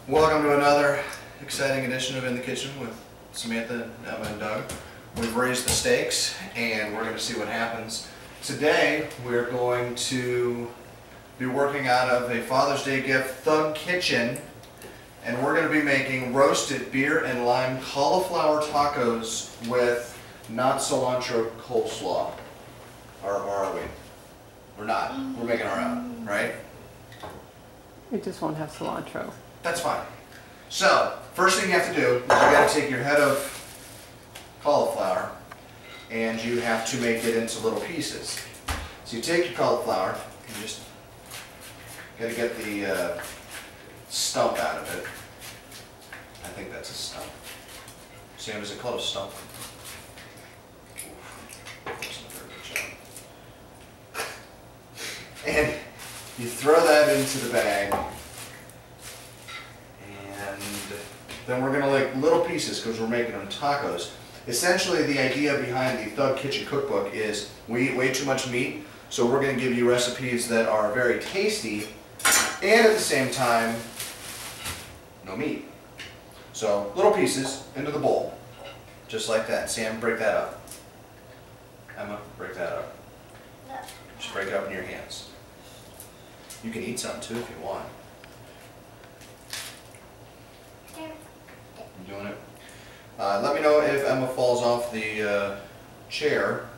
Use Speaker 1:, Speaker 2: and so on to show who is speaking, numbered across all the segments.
Speaker 1: Welcome to another exciting edition of In the Kitchen with Samantha, Emma, and Doug. We've raised the stakes and we're going to see what happens. Today we're going to be working out of a Father's Day gift, Thug Kitchen, and we're going to be making roasted beer and lime cauliflower tacos with not cilantro coleslaw. Or are we? We're not. We're making our own, right?
Speaker 2: It just won't have cilantro.
Speaker 1: That's fine. So, first thing you have to do is you got to take your head of cauliflower and you have to make it into little pieces. So you take your cauliflower and just got to get the stump out of it. I think that's a stump. Sam, is it called a stump? And you throw that into the bag. And then we're going to like little pieces because we're making them tacos. Essentially the idea behind the Thug Kitchen cookbook is we eat way too much meat, so we're going to give you recipes that are very tasty and at the same time no meat. So little pieces into the bowl, just like that. Sam, break that up. Emma, break that up. Just break it up in your hands. You can eat some too if you want. You doing it? Let me know if Emma falls off the chair,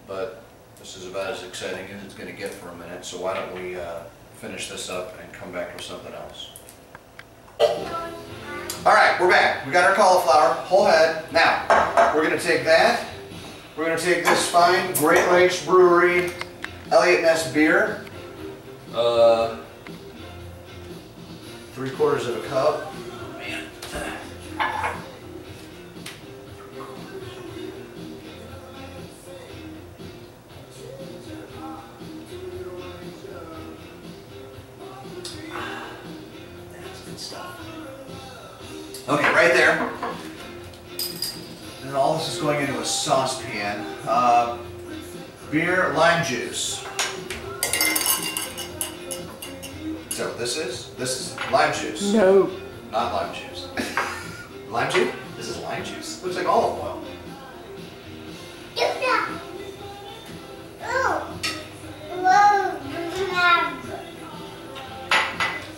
Speaker 1: but this is about as exciting as it's going to get for a minute, so why don't we finish this up and come back with something else. Alright, we're back. We got our cauliflower, whole head. Now, we're going to take that, we're going to take this fine Great Lakes Brewery Elliott Ness beer, 3/4 of a cup. Man. That's good stuff. Okay, right there. And all this is going into a saucepan. Beer, lime juice. Is that what this is? This is lime juice.
Speaker 2: No.
Speaker 1: Not lime juice. Lime juice? This is lime juice. Looks like olive oil.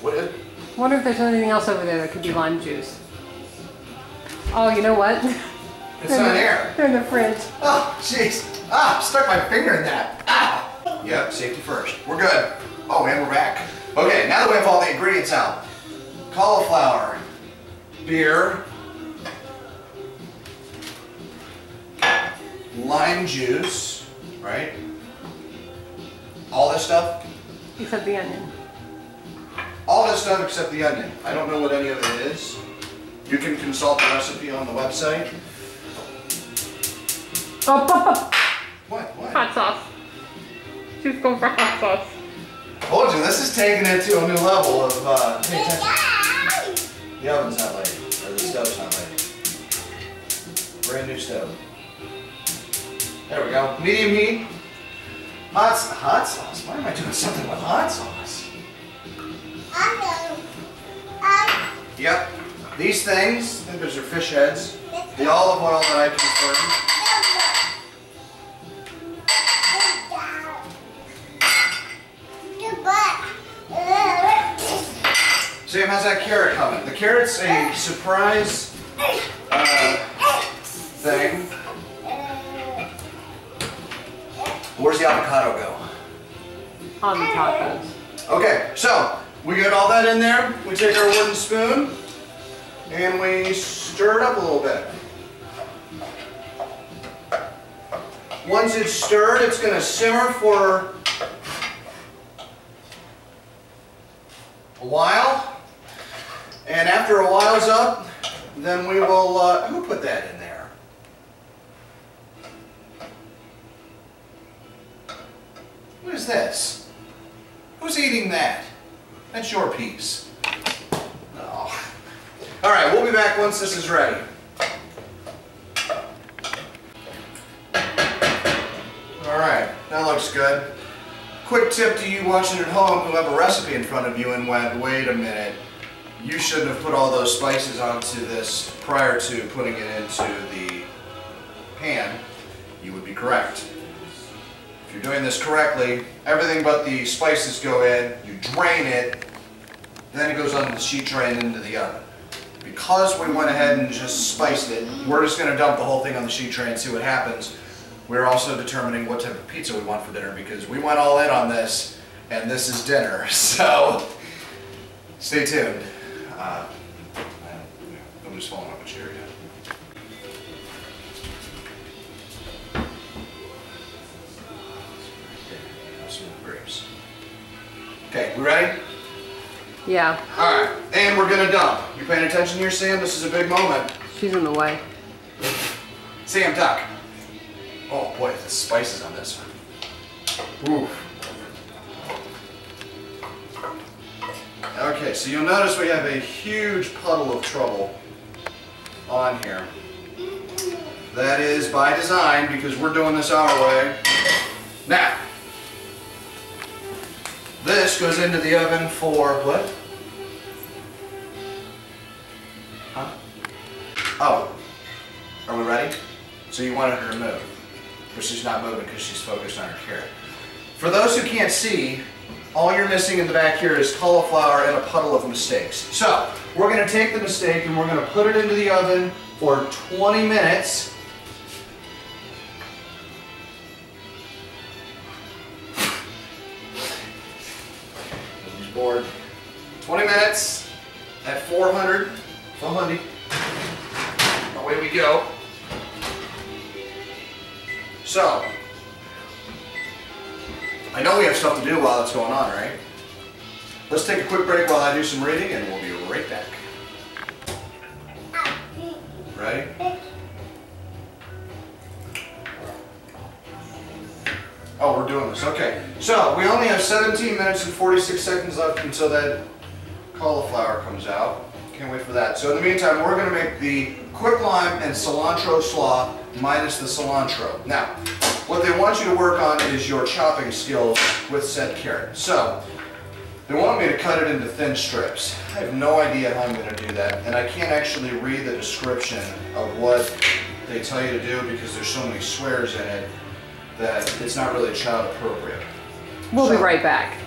Speaker 1: What is it?
Speaker 2: I wonder if there's anything else over there that could be lime juice. Oh, you know what?
Speaker 1: It's not here.
Speaker 2: They're in the fridge.
Speaker 1: Oh, jeez. Ah, stuck my finger in that. Ah. Yep, safety first. We're good. Oh, and we're back. Okay, now that we have all the ingredients out. Cauliflower, beer, lime juice, right? All this stuff?
Speaker 2: Except the onion.
Speaker 1: All this stuff except the onion. I don't know what any of it is. You can consult the recipe on the website.
Speaker 2: Oh, pop.
Speaker 1: What? What?
Speaker 2: Hot sauce. She's going for hot sauce.
Speaker 1: Told you, this is taking it to a new level of, pay attention. The oven's not light, or the stove's not light. Brand new stove. There we go. Medium heat. Hot sauce? Why am I doing something with hot sauce? Yep. These things, I think those are fish heads. The olive oil that I confirmed. Sam, how's that carrot coming? The carrot's a surprise thing. Where's the avocado go?
Speaker 2: On the tacos.
Speaker 1: Okay, so we get all that in there. We take our wooden spoon and we stir it up a little bit. Once it's stirred, it's going to simmer for a while. And after a while's up, then we will, who put that in there? What is this? Who's eating that? That's your piece. Oh. All right, we'll be back once this is ready. All right, that looks good. Quick tip to you watching at home who have a recipe in front of you and went, wait a minute, you shouldn't have put all those spices onto this prior to putting it into the pan, you would be correct. If you're doing this correctly, everything but the spices go in, you drain it, then it goes onto the sheet tray and into the oven. Because we went ahead and just spiced it, we're just going to dump the whole thing on the sheet tray and see what happens. We're also determining what type of pizza we want for dinner because we went all in on this, and this is dinner. So stay tuned. I'm just falling off a chair yet. Some grapes. Okay, we ready?
Speaker 2: Yeah.
Speaker 1: All right, and we're gonna dump. You paying attention here, Sam? This is a big moment.
Speaker 2: She's in the way.
Speaker 1: Sam, duck. Oh boy, the spices on this one. Oof. Okay, so you'll notice we have a huge puddle of trouble on here. That is by design because we're doing this our way. Now, this goes into the oven for what? Huh? Oh, are we ready? So you wanted her to move, but she's not moving because she's focused on her carrot. For those who can't see, all you're missing in the back here is cauliflower and a puddle of mistakes. So we're going to take the mistake and we're going to put it into the oven for 20 minutes. He's bored. 20 minutes at 400. Away we go. So, I know we have stuff to do while it's going on, right? Let's take a quick break while I do some reading and we'll be right back. Ready? Oh, we're doing this. Okay. So, we only have 17 minutes and 46 seconds left until that cauliflower comes out. Can't wait for that. So in the meantime, we're going to make the quick lime and cilantro slaw minus the cilantro. Now, what they want you to work on is your chopping skills with said carrot. So, they want me to cut it into thin strips. I have no idea how I'm going to do that, and I can't actually read the description of what they tell you to do because there's so many swears in it that it's not really child appropriate.
Speaker 2: We'll be right back.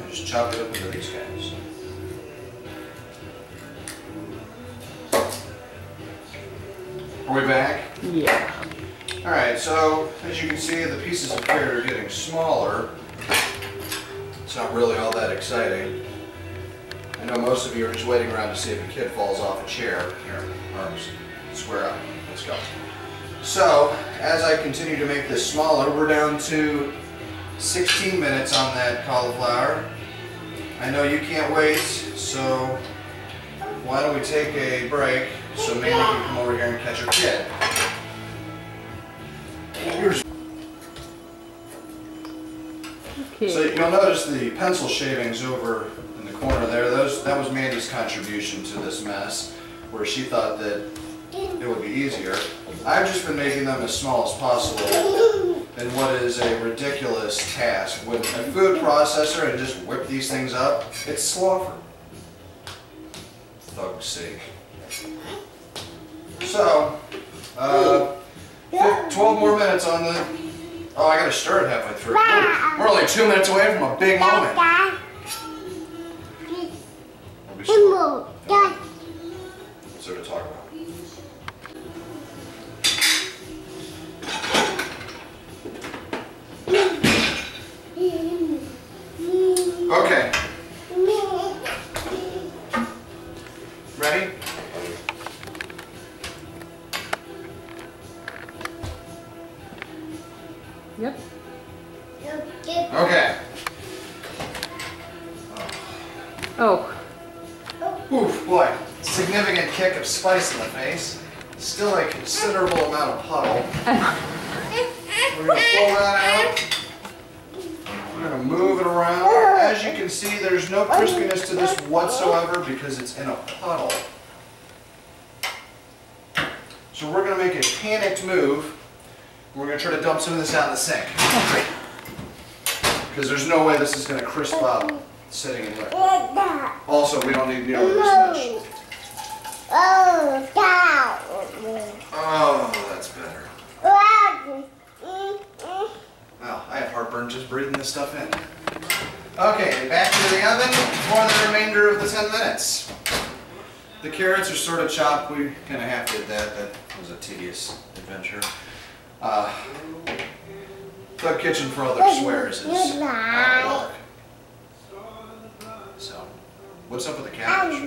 Speaker 1: Just chop it up into these guys. Are we back?
Speaker 2: Yeah.
Speaker 1: Alright, so as you can see, the pieces of carrot are getting smaller. It's not really all that exciting. I know most of you are just waiting around to see if a kid falls off a chair. Here, arms, square up. Let's go. So, as I continue to make this smaller, we're down to 16 minutes on that cauliflower. I know you can't wait, so why don't we take a break so Mandy can come over here and catch her kid. Here's
Speaker 2: Okay.
Speaker 1: So you'll notice the pencil shavings over in the corner there. That was Mandy's contribution to this mess, where she thought that it would be easier. I've just been making them as small as possible in what is a ridiculous task. With a food processor and just whip these things up, it's slaughter. Thug's sake. So, 12 more minutes on the... Oh, I gotta stir it halfway through. We're only 2 minutes away from a big moment. What's there to talk about? Okay. Ready?
Speaker 2: Yep.
Speaker 1: Okay.
Speaker 2: Oh.
Speaker 1: Oof, boy. Significant kick of spice in the face. Still a considerable amount of puddle. We're going to pull that out. We're going to move it around. As you can see, there's no crispiness to this whatsoever because it's in a puddle. So we're going to make a panicked move. We're going to try to dump some of this out in the sink. Because there's no way this is going to crisp up sitting in there. Also, we don't need nearly this much. Oh, that's better. Wow, I have heartburn just breathing this stuff in. Okay, back to the oven for the remainder of the 10 minutes. The carrots are sort of chopped. We kind of have to do that. That was a tedious adventure. Thug Kitchen for other swears is hard work. So, what's up with the cabbage?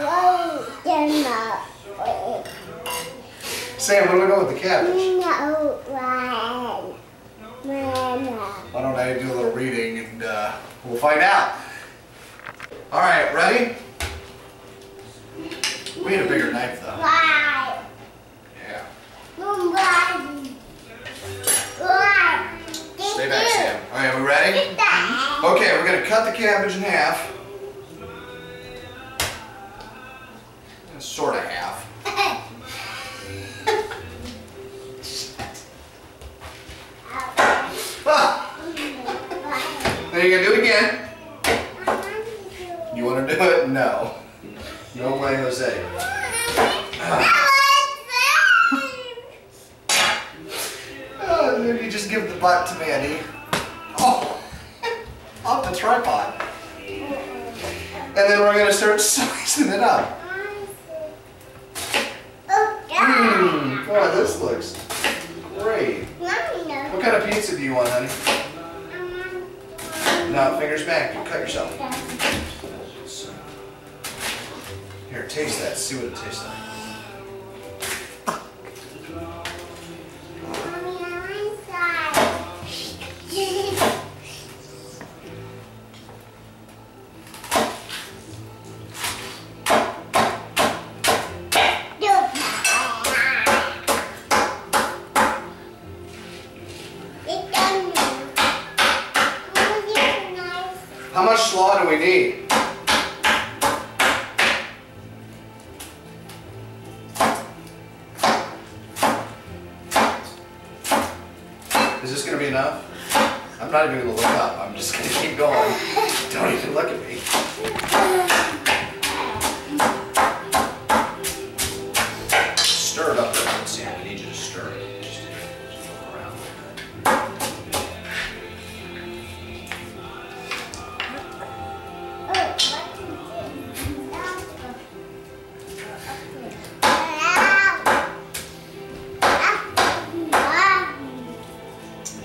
Speaker 1: Oh, no. Sam, where do we go with the cabbage? Why don't I do a little reading and we'll find out. All right, ready? We need a bigger knife, though. Yeah. Stay back, Sam. All right, we ready? Okay, we're going to cut the cabbage in half. Sort of half. Then you're going to do it again. You want to do it? No. No way, Jose. You just give the butt to Mandy. Oh, off the tripod. And then we're going to start slicing it up. Boy, this looks great. What kind of pizza do you want, honey? No, fingers back. You cut yourself. So, here, taste that. See what it tastes like.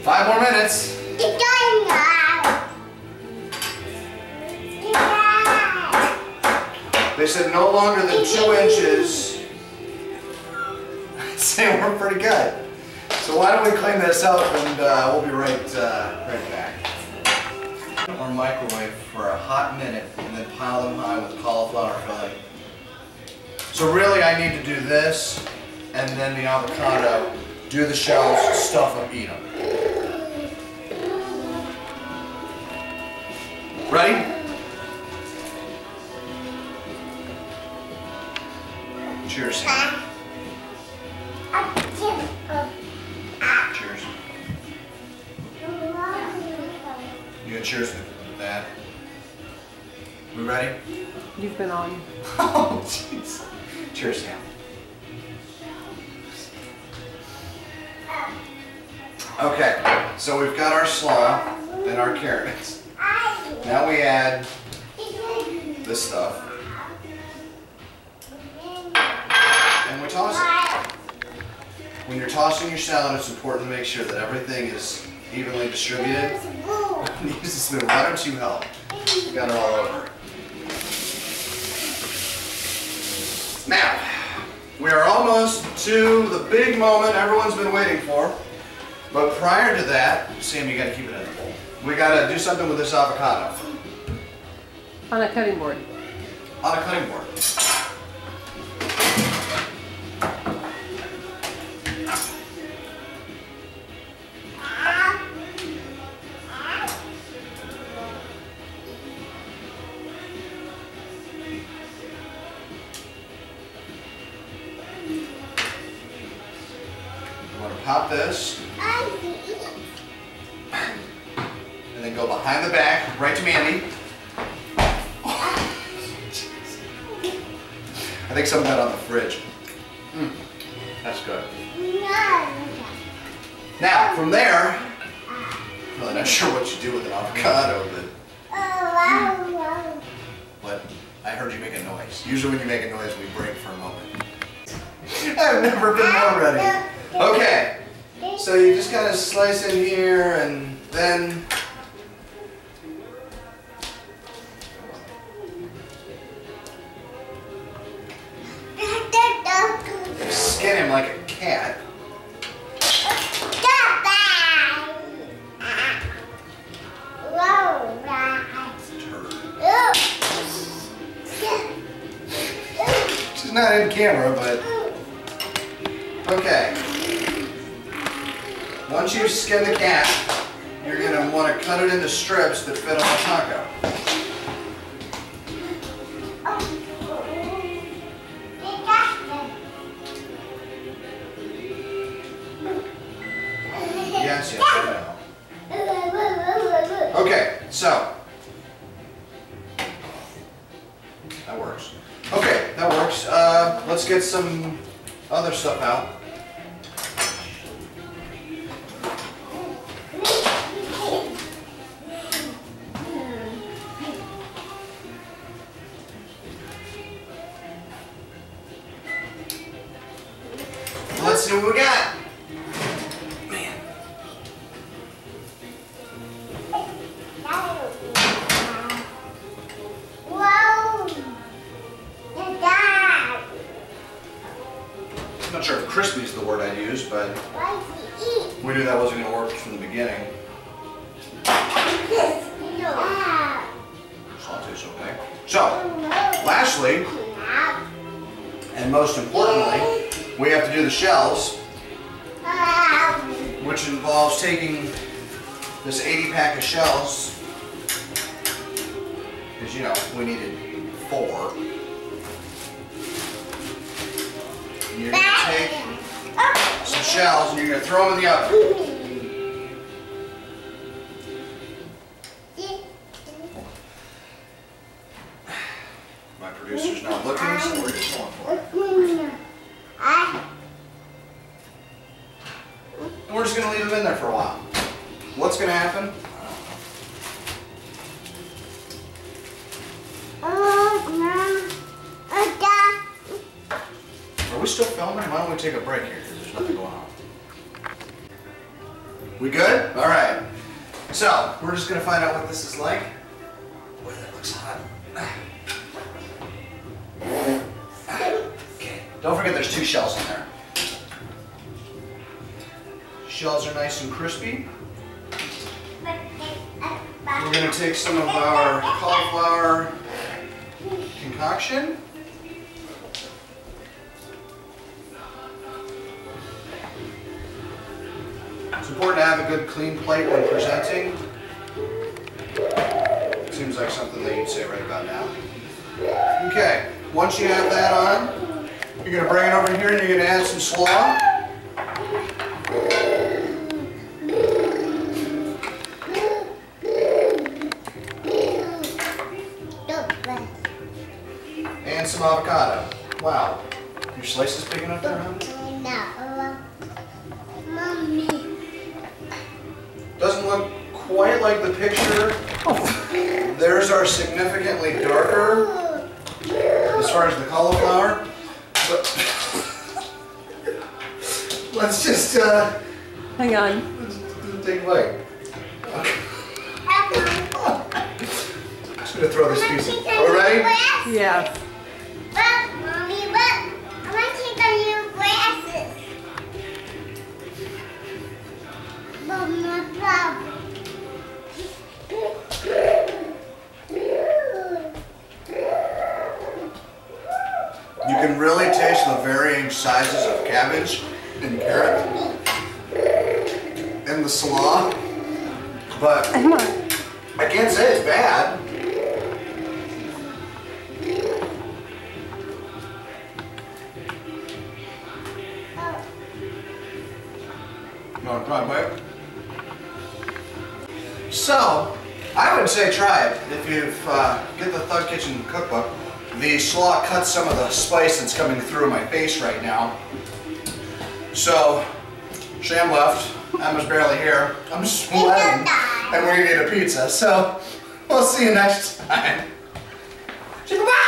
Speaker 1: 5 more minutes. They said no longer than 2 inches. I'd say we're pretty good. So why don't we clean this up and we'll be right back. Or microwave for a hot minute and then pile them high with cauliflower filling. So really I need to do this and then the avocado, do the shells, stuff them, eat them. Ready? Cheers. Cheers. You got cheers with that. We ready?
Speaker 2: You've been on.
Speaker 1: Oh, jeez. Cheers, Sam. Okay, so we've got our slaw and our carrots. Now we add this stuff. And we toss it. When you're tossing your salad, it's important to make sure that everything is evenly distributed. Use a spoon. Why don't you help? You got it all over. Now, we are almost to the big moment everyone's been waiting for. But prior to that, Sam, you got to keep it in the bowl. We got to do something with this avocado.
Speaker 2: On a cutting board.
Speaker 1: On a cutting board. You want to pop this. And then go behind the back, right to Mandy. I think some of that on the fridge. That's good. Now, from there, I'm really not sure what you do with an avocado, but I heard you make a noise. Usually when you make a noise, we break for a moment. I've never been more ready. Okay, so you just kind of slice in here and then skin him like a cat. She's not in camera, but okay. Once you skin the cat, you're going to want to cut it into strips that fit on the taco. Yes, yes, I know. Okay, so that works. Okay, that works. Let's get some other stuff out. Let's see what we got. Man. I'm not sure if crispy is the word I'd use, but we knew that wasn't going to work from the beginning. Saute's okay. So, lastly, and most importantly, we have to do the shells, which involves taking this 80 pack of shells, because you know, we needed 4. And you're going to take some shells and you're going to throw them in the oven. My producer's not looking, so we're just going for it. And we're just going to leave them in there for a while. What's going to happen? Are we still filming? Why don't we take a break here because there's nothing going on. We good? All right. So, we're just going to find out what this is like. Boy, that looks hot. Okay. Don't forget there's 2 shells in there. Shells are nice and crispy. We're going to take some of our cauliflower concoction. It's important to have a good clean plate when presenting. Seems like something that you'd say right about now. Okay, once you have that on, you're going to bring it over here and you're going to add some slaw. And some avocado. Wow. Your slice is big enough there, huh?
Speaker 3: No. Mommy.
Speaker 1: Doesn't look quite like the picture. Theirs are significantly darker as far as the cauliflower. But let's just
Speaker 2: hang on.
Speaker 1: Let's take a bite. Okay. I'm just gonna throw this piece in. Are we ready?
Speaker 2: Yeah.
Speaker 3: Look, Mommy, look. I want to take the new glasses. But my problem.
Speaker 1: You can really taste the varying sizes of cabbage and carrot and the slaw, but I can't say it's bad. You want to try a bite? So, I would say try it. If you get the Thug Kitchen cookbook, the slaw cuts some of the spice that's coming through my face right now. So, Sham left, Emma's barely here, I'm sweating, and we're gonna eat a pizza. So, we'll see you next time. Say bye-bye!